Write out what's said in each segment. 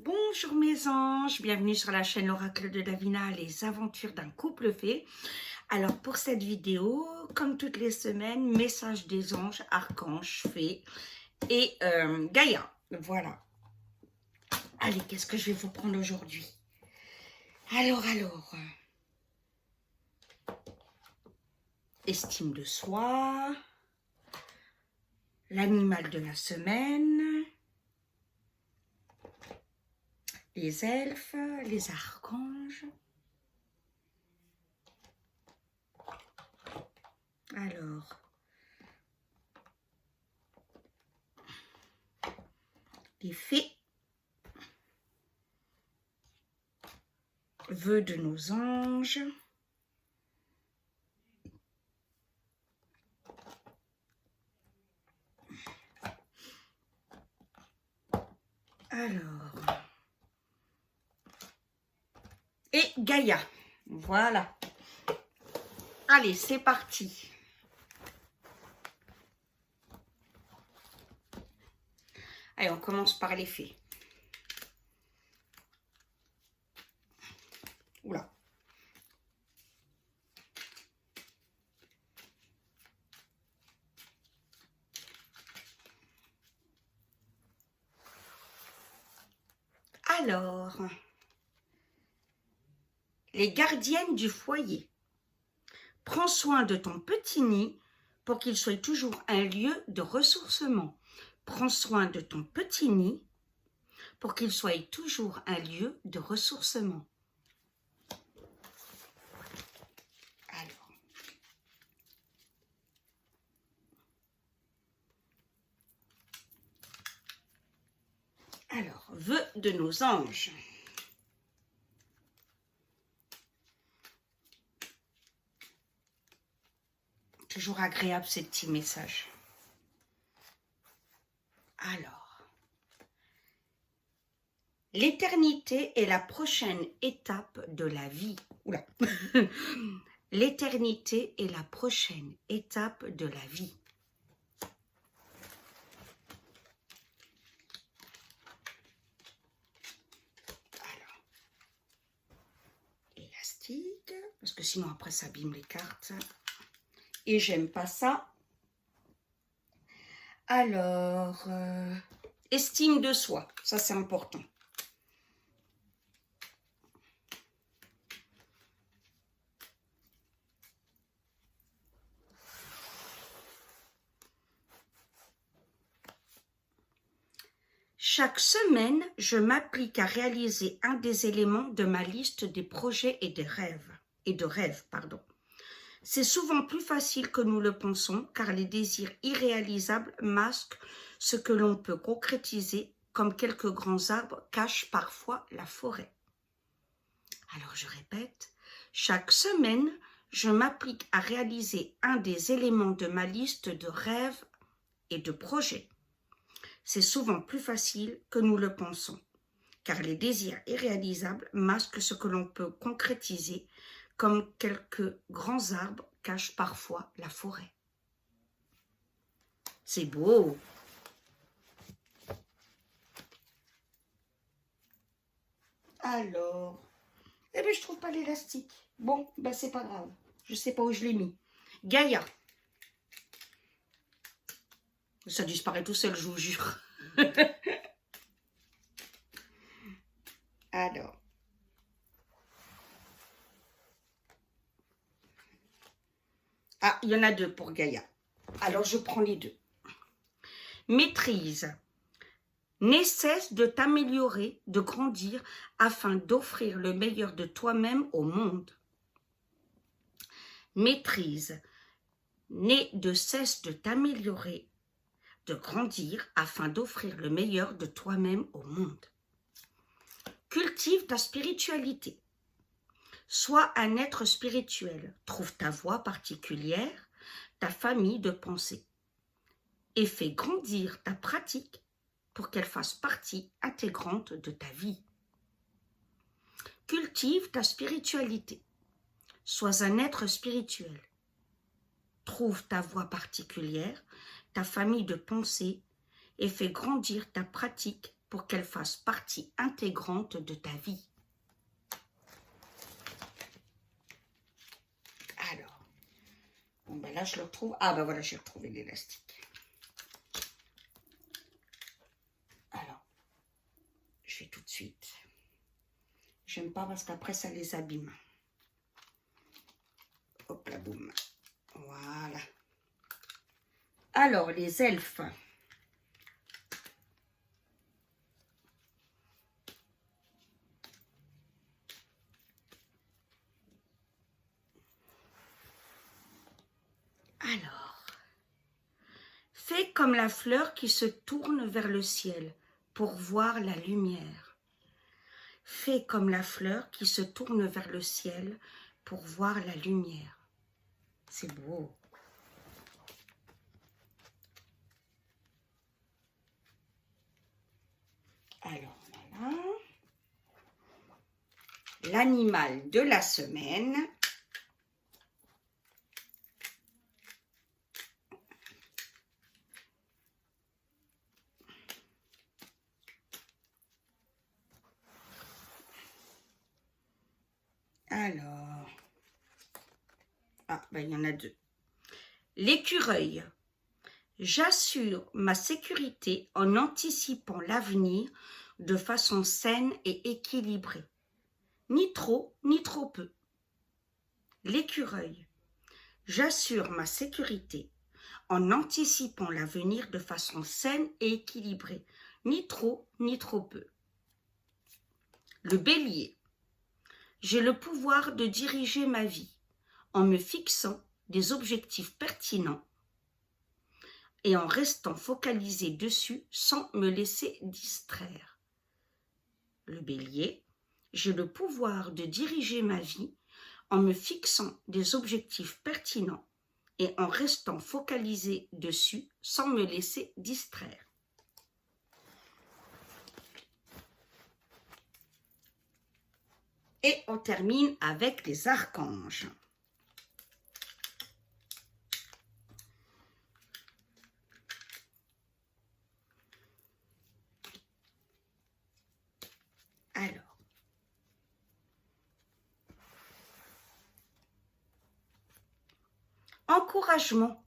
Bonjour mes anges, bienvenue sur la chaîne L'Oracle de Davina, les aventures d'un couple fait. Alors pour cette vidéo, comme toutes les semaines, message des anges, archanges, fées et Gaïa. Voilà. Allez, qu'est-ce que je vais vous prendre aujourd'hui? Alors, estime de soi, l'animal de la semaine, les elfes, les archanges. Alors, les fées, vœux de nos anges. Alors, et Gaïa, voilà. Allez, c'est parti. Allez, on commence par les fées. Oula. Alors, les gardiennes du foyer. Prends soin de ton petit nid pour qu'il soit toujours un lieu de ressourcement. Prends soin de ton petit nid pour qu'il soit toujours un lieu de ressourcement. Alors, vœux de nos anges. Toujours agréable ces petits messages. Alors, l'éternité est la prochaine étape de la vie. Oula. L'éternité est la prochaine étape de la vie. Alors, élastique, parce que sinon après ça abîme les cartes. Et j'aime pas ça. Alors, estime de soi, ça c'est important. Chaque semaine, je m'applique à réaliser un des éléments de ma liste des projets et des rêves. C'est souvent plus facile que nous le pensons, car les désirs irréalisables masquent ce que l'on peut concrétiser, comme quelques grands arbres cachent parfois la forêt. Alors je répète, chaque semaine, je m'applique à réaliser un des éléments de ma liste de rêves et de projets. C'est souvent plus facile que nous le pensons, car les désirs irréalisables masquent ce que l'on peut concrétiser, comme quelques grands arbres cachent parfois la forêt. C'est beau. Alors, eh bien je trouve pas l'élastique. Bon, ben c'est pas grave. Je sais pas où je l'ai mis. Gaïa. Ça disparaît tout seul, je vous jure. Alors. Ah, il y en a deux pour Gaïa. Alors, je prends les deux. Maîtrise. N'aie cesse de t'améliorer, de grandir, afin d'offrir le meilleur de toi-même au monde. Maîtrise. N'aie de cesse de t'améliorer, de grandir, afin d'offrir le meilleur de toi-même au monde. Cultive ta spiritualité. Sois un être spirituel. Trouve ta voie particulière, ta famille de pensée. Et fais grandir ta pratique pour qu'elle fasse partie intégrante de ta vie. Cultive ta spiritualité. Sois un être spirituel. Trouve ta voie particulière, ta famille de pensée et fais grandir ta pratique pour qu'elle fasse partie intégrante de ta vie. Alors, bon ben là je le retrouve. Ah ben voilà, j'ai retrouvé l'élastique. Alors, je fais tout de suite. J'aime pas parce qu'après ça les abîme. Hop là, boum. Voilà. Alors, les elfes. Alors, fais comme la fleur qui se tourne vers le ciel pour voir la lumière. Fais comme la fleur qui se tourne vers le ciel pour voir la lumière. C'est beau. Alors, voilà. L'animal de la semaine. Alors, ben, il y en a deux. L'écureuil. J'assure ma sécurité en anticipant l'avenir de façon saine et équilibrée. Ni trop, ni trop peu. L'écureuil. J'assure ma sécurité en anticipant l'avenir de façon saine et équilibrée. Ni trop, ni trop peu. Le bélier. J'ai le pouvoir de diriger ma vie en me fixant des objectifs pertinents et en restant focalisé dessus sans me laisser distraire. Le bélier, j'ai le pouvoir de diriger ma vie en me fixant des objectifs pertinents et en restant focalisé dessus sans me laisser distraire. Et on termine avec les archanges. Alors, encouragement.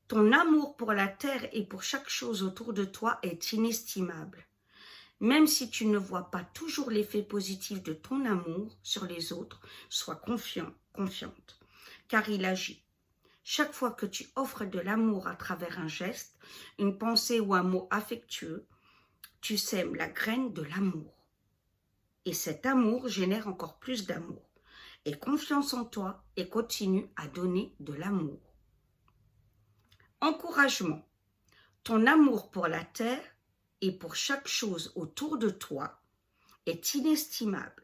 Ton amour pour la terre et pour chaque chose autour de toi est inestimable. Même si tu ne vois pas toujours l'effet positif de ton amour sur les autres, sois confiant, confiante, car il agit. Chaque fois que tu offres de l'amour à travers un geste, une pensée ou un mot affectueux, tu sèmes la graine de l'amour. Et cet amour génère encore plus d'amour. Aie confiance en toi et continue à donner de l'amour. Encouragement. Ton amour pour la terre et pour chaque chose autour de toi est inestimable,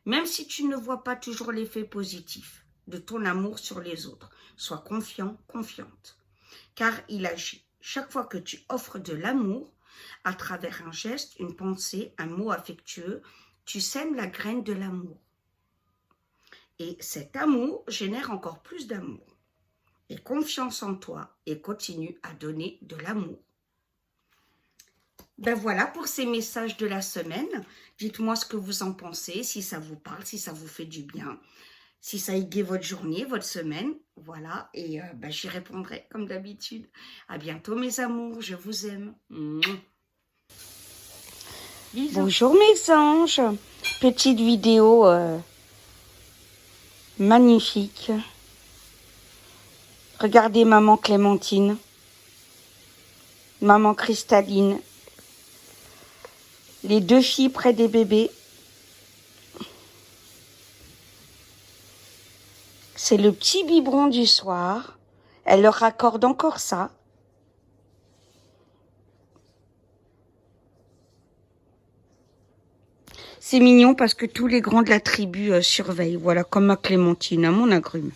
même si tu ne vois pas toujours l'effet positif de ton amour sur les autres. Sois confiant, confiante, car il agit. Chaque fois que tu offres de l'amour, à travers un geste, une pensée, un mot affectueux, tu sèmes la graine de l'amour. Et cet amour génère encore plus d'amour. Aie confiance en toi et continue à donner de l'amour. Ben voilà pour ces messages de la semaine. Dites-moi ce que vous en pensez, si ça vous parle, si ça vous fait du bien, si ça égaye votre journée, votre semaine. Voilà, et j'y répondrai comme d'habitude. À bientôt mes amours, je vous aime. Bisous. Bonjour mes anges, petite vidéo magnifique. Regardez maman Clémentine, maman Cristalline, les deux filles près des bébés. C'est le petit biberon du soir. Elle leur accorde encore ça. C'est mignon parce que tous les grands de la tribu surveillent. Voilà, comme ma Clémentine, mon agrume.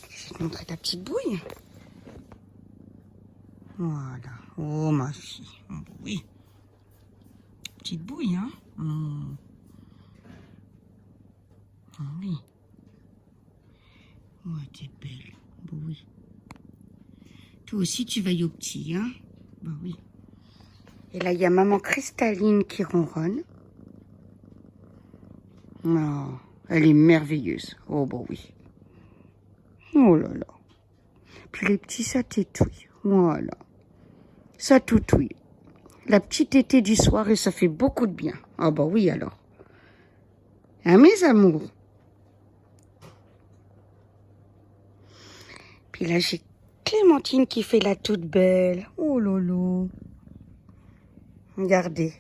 Je vais te montrer ta petite bouille. Voilà. Oh, ma fille. Oh, oui. Petite bouille, hein. Oh, oui. Oh, t'es belle. Bon, oui. Toi aussi, tu veilles au petit, hein. Bah oui. Et là, il y a maman Cristalline qui ronronne. Oh, elle est merveilleuse. Oh, bah oui. Oh là là. Puis les petits, ça tétouille. Voilà. Ça toutouille. La petite tétée du soir et ça fait beaucoup de bien. Ah bah oui alors. Hein, mes amours. Puis là, j'ai Clémentine qui fait la toute belle. Oh lolo. Regardez.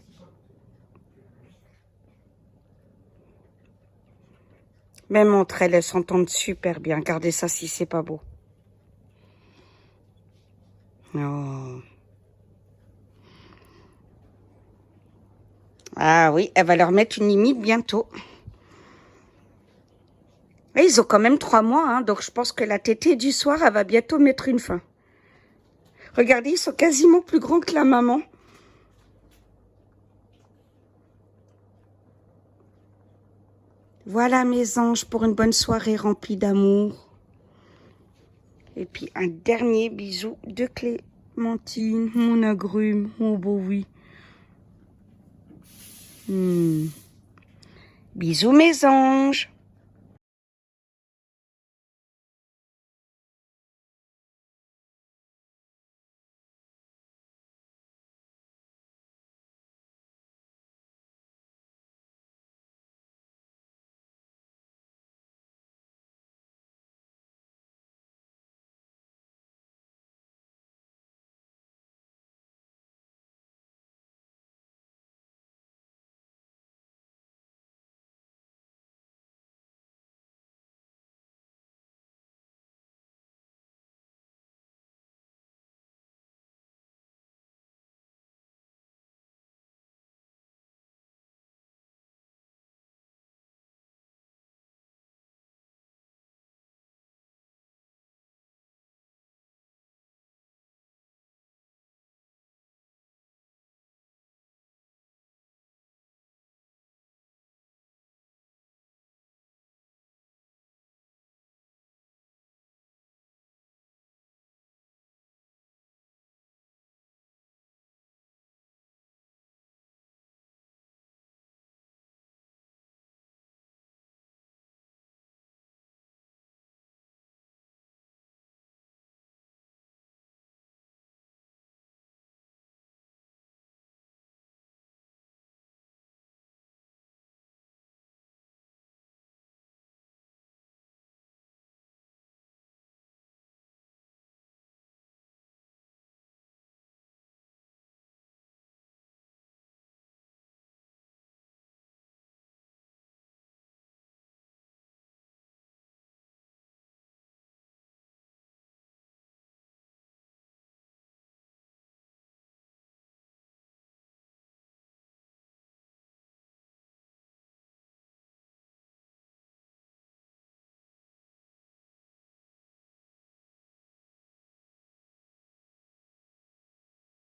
Même entre elles s'entendent super bien. Regardez ça si c'est pas beau. Oh. Ah oui, elle va leur mettre une limite bientôt. Et ils ont quand même 3 mois, hein, donc je pense que la tétée du soir, elle va bientôt mettre une fin. Regardez, ils sont quasiment plus grands que la maman. Voilà mes anges pour une bonne soirée remplie d'amour. Et puis un dernier bisou de Clémentine, mon agrume. Oh beau oui. Bisous mes anges.